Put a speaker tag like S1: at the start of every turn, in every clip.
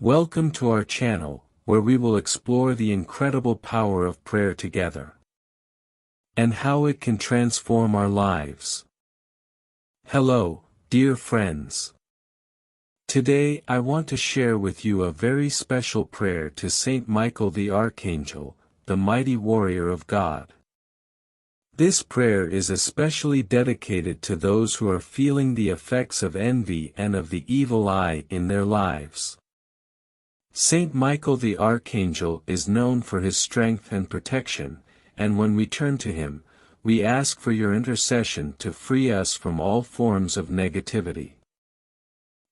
S1: Welcome to our channel, where we will explore the incredible power of prayer together, and how it can transform our lives. Hello, dear friends. Today I want to share with you a very special prayer to Saint Michael the Archangel, the mighty warrior of God. This prayer is especially dedicated to those who are feeling the effects of envy and of the evil eye in their lives. Saint Michael the Archangel is known for his strength and protection, and when we turn to him, we ask for your intercession to free us from all forms of negativity.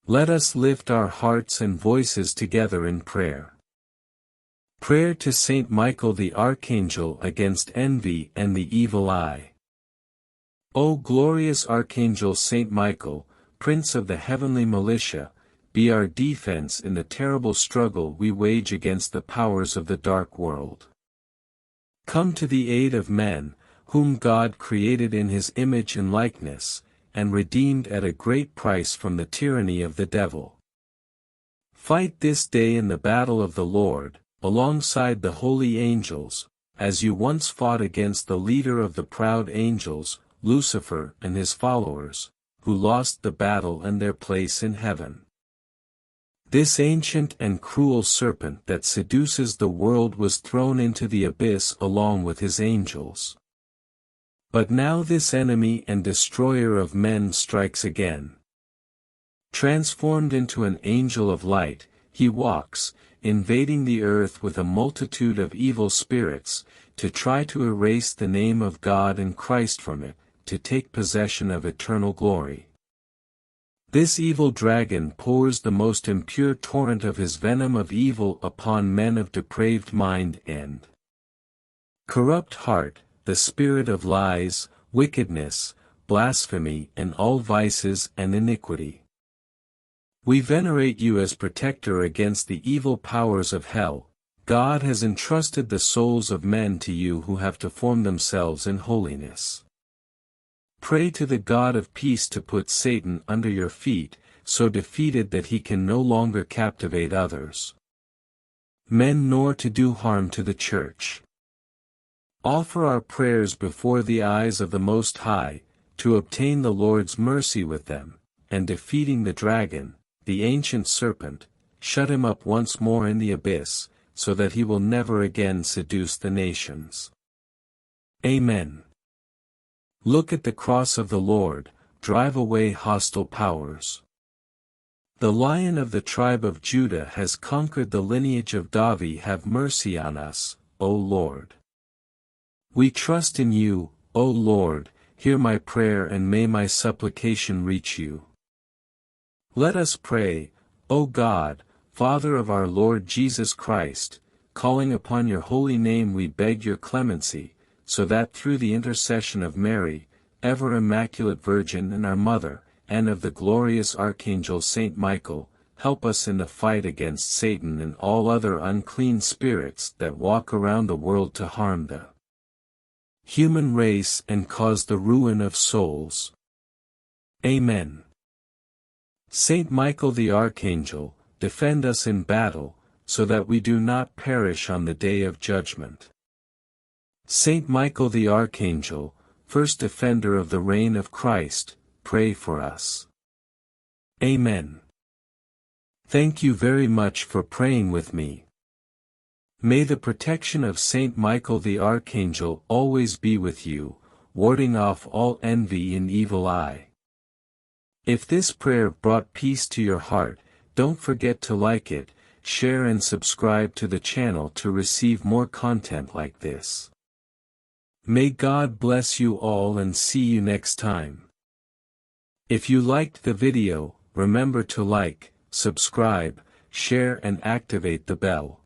S1: Let us lift our hearts and voices together in prayer. Prayer to Saint Michael the Archangel against envy and the evil eye. O glorious Archangel Saint Michael, Prince of the heavenly militia, be our defense in the terrible struggle we wage against the powers of the dark world. Come to the aid of men, whom God created in his image and likeness, and redeemed at a great price from the tyranny of the devil. Fight this day in the battle of the Lord, alongside the holy angels, as you once fought against the leader of the proud angels, Lucifer and his followers, who lost the battle and their place in heaven. This ancient and cruel serpent that seduces the world was thrown into the abyss along with his angels. But now this enemy and destroyer of men strikes again. Transformed into an angel of light, he walks, invading the earth with a multitude of evil spirits, to try to erase the name of God and Christ from it, to take possession of eternal glory. This evil dragon pours the most impure torrent of his venom of evil upon men of depraved mind and corrupt heart, the spirit of lies, wickedness, blasphemy and all vices and iniquity. We venerate you as protector against the evil powers of hell. God has entrusted the souls of men to you who have to form themselves in holiness. Pray to the God of peace to put Satan under your feet, so defeated that he can no longer captivate others, men nor to do harm to the Church. Offer our prayers before the eyes of the Most High, to obtain the Lord's mercy with them, and defeating the dragon, the ancient serpent, shut him up once more in the abyss, so that he will never again seduce the nations. Amen. Look at the cross of the Lord, drive away hostile powers. The Lion of the tribe of Judah has conquered the lineage of David. Have mercy on us, O Lord. We trust in you, O Lord, hear my prayer and may my supplication reach you. Let us pray, O God, Father of our Lord Jesus Christ, calling upon your holy name we beg your clemency, so that through the intercession of Mary, ever Immaculate Virgin and our Mother, and of the glorious Archangel Saint Michael, help us in the fight against Satan and all other unclean spirits that walk around the world to harm the human race and cause the ruin of souls. Amen. Saint Michael the Archangel, defend us in battle, so that we do not perish on the day of judgment. Saint Michael the Archangel, first defender of the reign of Christ, pray for us. Amen. Thank you very much for praying with me. May the protection of Saint Michael the Archangel always be with you, warding off all envy and evil eye. If this prayer brought peace to your heart, don't forget to like it, share and subscribe to the channel to receive more content like this. May God bless you all and see you next time. If you liked the video, remember to like, subscribe, share and activate the bell.